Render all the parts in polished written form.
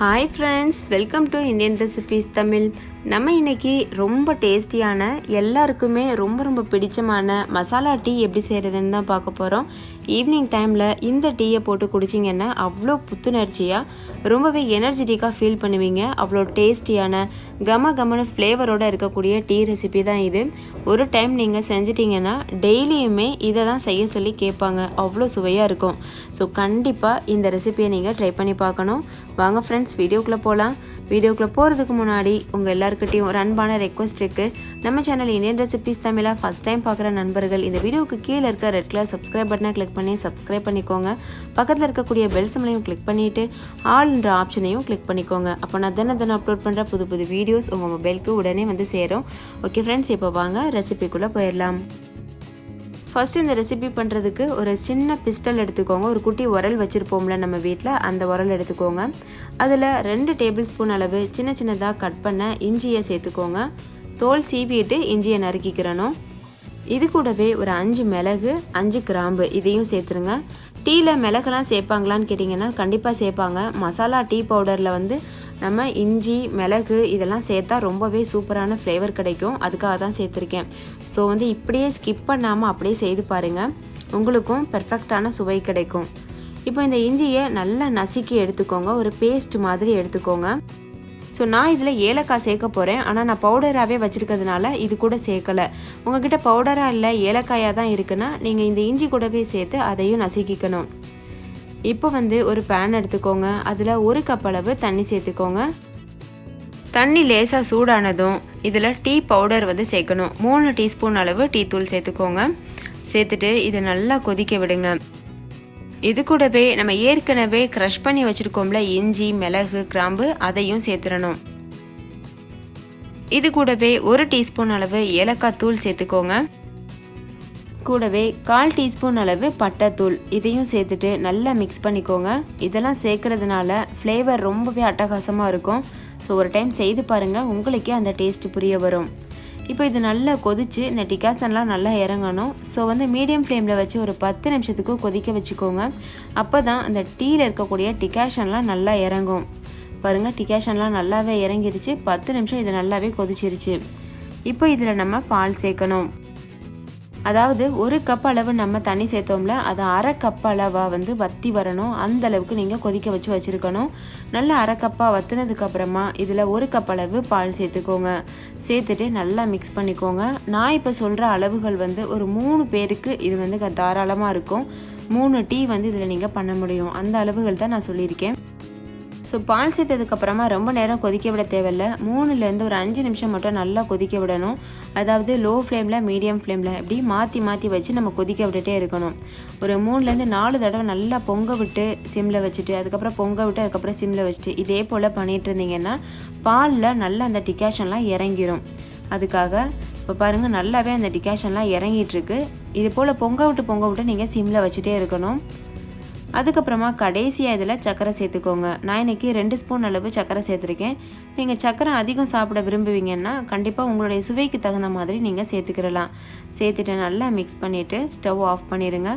Hi friends, welcome to Indian Recipes Tamil. நம்ம இன்னைக்கு ரொம்ப டேஸ்டியான எல்லாருக்குமே ரொம்ப பிடிச்சமான மசாலா டீ எப்படி செய்கிறதுன்னு தான் பார்க்க போகிறோம். ஈவினிங் டைமில் இந்த டீயை போட்டு குடிச்சிங்கன்னா அவ்வளோ புத்துணர்ச்சியாக ரொம்பவே எனர்ஜெட்டிக்காக ஃபீல் பண்ணுவீங்க. அவ்வளோ டேஸ்டியான கமகமன ஃப்ளேவரோடு இருக்கக்கூடிய டீ ரெசிபி தான் இது. ஒரு டைம் நீங்கள் செஞ்சிட்டிங்கன்னா டெய்லியுமே இதை தான் செய்ய சொல்லி கேட்பாங்க. அவ்வளோ சுவையாக இருக்கும். ஸோ கண்டிப்பாக இந்த ரெசிபியை நீங்கள் ட்ரை பண்ணி பார்க்கணும். வாங்க ஃப்ரெண்ட்ஸ், வீடியோக்குள்ளே போகலாம். வீடியோக்குள்ளே போகிறதுக்கு முன்னாடி உங்கள் எல்லாருக்கிட்டையும் ஒரு அன்பான ரெக்வஸ்ட் இருக்குது. நம்ம சேனல் இந்தியன் ரெசிபிஸ் தமிழாக ஃபஸ்ட் டைம் பார்க்குற நண்பர்கள் இந்த வீடியோவுக்கு கீழே இருக்க ரெட் கலர் சப்ஸ்கிரைப் பட்டனை கிளிக் பண்ணி சப்ஸ்கிரைப் பண்ணிக்கோங்க. பக்கத்தில் இருக்கக்கூடிய பெல் சிம்பலையும் கிளிக் பண்ணிவிட்டு ஆல்ன்ற ஆப்ஷனையும் கிளிக் பண்ணிக்கோங்க. அப்போ நான் தினம் அப்லோட் பண்ணுற புது வீடியோஸ் உங்கள் மொபைலுக்கு உடனே வந்து சேரும். ஓகே ஃப்ரெண்ட்ஸ், இப்போ வாங்க ரெசிபிக்குள்ளே போயிடலாம். ஃபஸ்ட்டு இந்த ரெசிபி பண்ணுறதுக்கு ஒரு சின்ன பிஸ்டல் எடுத்துக்கோங்க. ஒரு குட்டி உரல் வச்சுருப்போம்ல நம்ம வீட்டில், அந்த உரல் எடுத்துக்கோங்க. அதில் 2 டேபிள் ஸ்பூன் அளவு சின்னதாக கட் பண்ண இஞ்சியை சேர்த்துக்கோங்க. தோல் சீவிட்டு இஞ்சியை நறுக்கிக்கிறணும். இது கூடவே ஒரு 5 மிளகு 5 கிராம்பு இதையும் சேர்த்துருங்க. டீயில் மிளகெல்லாம் சேர்ப்பாங்களான்னு கேட்டிங்கன்னா கண்டிப்பாக சேர்ப்பாங்க. மசாலா டீ பவுடரில் வந்து நம்ம இஞ்சி மிளகு இதெல்லாம் சேர்த்தா ரொம்பவே சூப்பரான ஃப்ளேவர் கிடைக்கும். அதுக்காக தான் சேர்த்துருக்கேன். ஸோ வந்து இப்படியே ஸ்கிப் பண்ணாமல் அப்படியே செய்து பாருங்கள், உங்களுக்கும் பெர்ஃபெக்டான சுவை கிடைக்கும். இப்போ இந்த இஞ்சியை நல்லா நசுக்கி எடுத்துக்கோங்க. ஒரு பேஸ்ட் மாதிரி எடுத்துக்கோங்க. ஸோ நான் இதில் ஏலக்காய் சேர்க்க போகிறேன். ஆனால் நான் பவுடராகவே வச்சுருக்கிறதுனால இது கூட சேர்க்கலை. உங்கள்கிட்ட பவுடராக இல்லை ஏலக்காயாக தான் இருக்குன்னா நீங்கள் இந்த இஞ்சி கூடவே சேர்த்து அதையும் நசுக்கிக்கணும். இப்போ வந்து ஒரு பேன் எடுத்துக்கோங்க. அதில் 1 கப் அளவு தண்ணி சேர்த்துக்கோங்க. தண்ணி லேசாக சூடானதும் இதில் டீ பவுடர் வந்து சேர்க்கணும். 3 டீஸ்பூன் அளவு டீ தூள் சேர்த்துக்கோங்க. சேர்த்துட்டு இதை நல்லா கொதிக்க விடுங்க. இது கூடவே நம்ம ஏற்கனவே க்ரஷ் பண்ணி வச்சுருக்கோம்ல இஞ்சி மிளகு கிராம்பு, அதையும் சேர்த்துடணும். இது கூடவே 1 டீஸ்பூன் அளவு ஏலக்காய் தூள் சேர்த்துக்கோங்க. கூடவே 1/4 டீஸ்பூன் அளவு பட்டைத்தூள் இதையும் சேர்த்துட்டு நல்லா மிக்ஸ் பண்ணிக்கோங்க. இதெல்லாம் சேர்க்கறதுனால ஃப்ளேவர் ரொம்பவே அட்டகாசமாக இருக்கும். ஸோ ஒரு டைம் செய்து பாருங்கள், உங்களுக்கே அந்த டேஸ்ட் புரிய வரும். இப்போ இது நல்லா கொதித்து இந்த டிகாஷன்லாம் நல்லா இறங்கணும். ஸோ வந்து மீடியம் ஃப்ளேமில் வச்சு ஒரு 10 நிமிஷத்துக்கு கொதிக்க வச்சுக்கோங்க. அப்போ தான் அந்த டீயில் இருக்கக்கூடிய டிகாஷன்லாம் நல்லா இறங்கும். பாருங்கள், டிகாஷன்லாம் நல்லாவே இறங்கிடுச்சு. 10 நிமிஷம் இது நல்லாவே கொதிச்சிருச்சு. இப்போ இதில் நம்ம பால் சேர்க்கணும். அதாவது 1 கப் அளவு நம்ம தண்ணி சேர்த்தோம்ல, அதை 1/2 கப் அளவாக வந்து வற்றி வரணும். அந்த அளவுக்கு நீங்கள் கொதிக்க வச்சு வச்சுருக்கணும். நல்லா 1/2 கப்பாக வற்றினதுக்கப்புறமா இதில் 1 கப் அளவு பால் சேர்த்துக்கோங்க. சேர்த்துட்டு நல்லா மிக்ஸ் பண்ணிக்கோங்க. நான் இப்போ சொல்கிற அளவுகள் வந்து ஒரு 3 பேருக்கு இது வந்து தாராளமாக இருக்கும். 3 டீ வந்து இதில் நீங்கள் பண்ண முடியும். அந்த அளவுகள் தான் நான் சொல்லியிருக்கேன். ஸோ பால் சேர்த்ததுக்கப்புறமா ரொம்ப நேரம் கொதிக்க விட தேவையில்லை. 3லேருந்து ஒரு 5 நிமிஷம் மட்டும் நல்லா கொதிக்க விடணும். அதாவது லோ ஃப்ளேமில் மீடியம் ஃப்ளேமில் இப்படி மாற்றி வச்சு நம்ம கொதிக்க விட்டுட்டே இருக்கணும். ஒரு 3லேருந்து 4 தடவை நல்லா பொங்க விட்டு சிம்மில் வச்சுட்டு அதுக்கப்புறம் பொங்க விட்டு அதுக்கப்புறம் சிம்மில் வச்சுட்டு இதே போல் பண்ணிகிட்டு இருந்தீங்கன்னா பாலில் நல்லா அந்த டிகாஷன்லாம் இறங்கிடும். அதுக்காக இப்போ பாருங்கள், நல்லாவே அந்த டிகாஷன்லாம் இறங்கிட்டுருக்கு. இது போல் பொங்க விட்டு நீங்கள் சிம்மில் வச்சுட்டே இருக்கணும். அதுக்கப்புறமா கடைசியாக இதில் சர்க்கரை சேர்த்துக்கோங்க. நான் இன்றைக்கி 2 ஸ்பூன் அளவு சர்க்கரை சேர்த்துருக்கேன். நீங்கள் சர்க்கரை அதிகம் சாப்பிட விரும்புவீங்கன்னா கண்டிப்பாக உங்களுடைய சுவைக்கு தகுந்த மாதிரி நீங்கள் சேர்த்துக்கிடலாம். சேர்த்துட்டு நல்லா மிக்ஸ் பண்ணிவிட்டு ஸ்டவ் ஆஃப் பண்ணிடுங்க.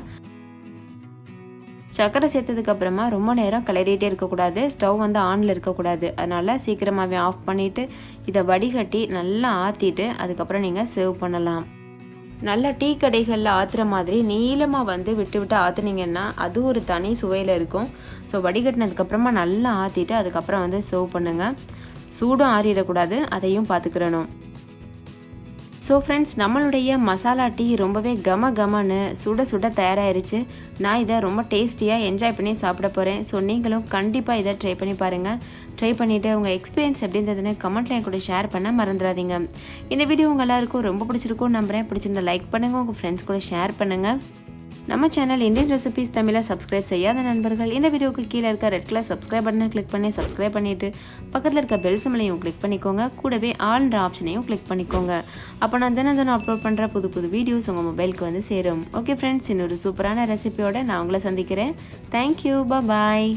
சர்க்கரை சேர்த்ததுக்கப்புறமா ரொம்ப நேரம் கிளறிட்டே இருக்கக்கூடாது. ஸ்டவ் வந்து ஆனில் இருக்கக்கூடாது. அதனால் சீக்கிரமாகவே ஆஃப் பண்ணிவிட்டு இதை வடிகட்டி நல்லா ஆற்றிட்டு அதுக்கப்புறம் நீங்கள் சர்வ் பண்ணலாம். நல்லா டீ கடைகளில் ஆற்றுற மாதிரி நீளமாக வந்து விட்டு ஆற்றுனீங்கன்னா அது ஒரு தனி சுவையில் இருக்கும். ஸோ வடிகட்டினதுக்கப்புறமா நல்லா ஆற்றிட்டு அதுக்கப்புறம் வந்து சர்வ் பண்ணுங்கள். சூடும் ஆறிடக்கூடாது, அதையும் பார்த்துக்கிறணும். ஸோ ஃப்ரெண்ட்ஸ், நம்மளுடைய மசாலா டீ ரொம்பவே கமன்னு சுட தயாராகிருச்சு. நான் இதை ரொம்ப டேஸ்டியாக என்ஜாய் பண்ணி சாப்பிட போகிறேன். ஸோ நீங்களும் கண்டிப்பாக இதை ட்ரை பண்ணி பாருங்கள். ட்ரை பண்ணிவிட்டு உங்கள் எக்ஸ்பீரியன்ஸ் எப்படி இருந்ததுன்னு கமெண்ட்டில் என் கூட ஷேர் பண்ண மறந்துடாதீங்க. இந்த வீடியோ உங்கள் எல்லாருக்கும் ரொம்ப பிடிச்சிருக்கும் நம்புகிறேன். பிடிச்சிருந்தா லைக் பண்ணுங்கள், உங்கள் ஃப்ரெண்ட்ஸ் கூட ஷேர் பண்ணுங்கள். நம்ம சேனல் இந்தியன் ரெசிபிஸ் தமிழை சப்ஸ்கிரைப் செய்யாத நண்பர்கள் இந்த வீடியோவுக்கு கீழே இருக்க ரெட் கலர் சப்ஸ்கிரைப் பட்டனை கிளிக் பண்ணி சப்ஸ்கிரைப் பண்ணிவிட்டு பக்கத்தில் இருக்க பெல் சிம்பலையும் கிளிக் பண்ணிக்கோங்க. கூடவே ஆல்ன்ற ஆப்ஷனையும் கிளிக் பண்ணிக்கோங்க. அப்போ நான் தினம் அப்லோட் பண்ணுற புது வீடியோஸ் உங்கள் மொபைலுக்கு வந்து சேரும். ஓகே ஃப்ரெண்ட்ஸ், இன்னொரு சூப்பரான ரெசிபியோட நான் உங்களை சந்திக்கிறேன். தேங்க்யூ, பாய்.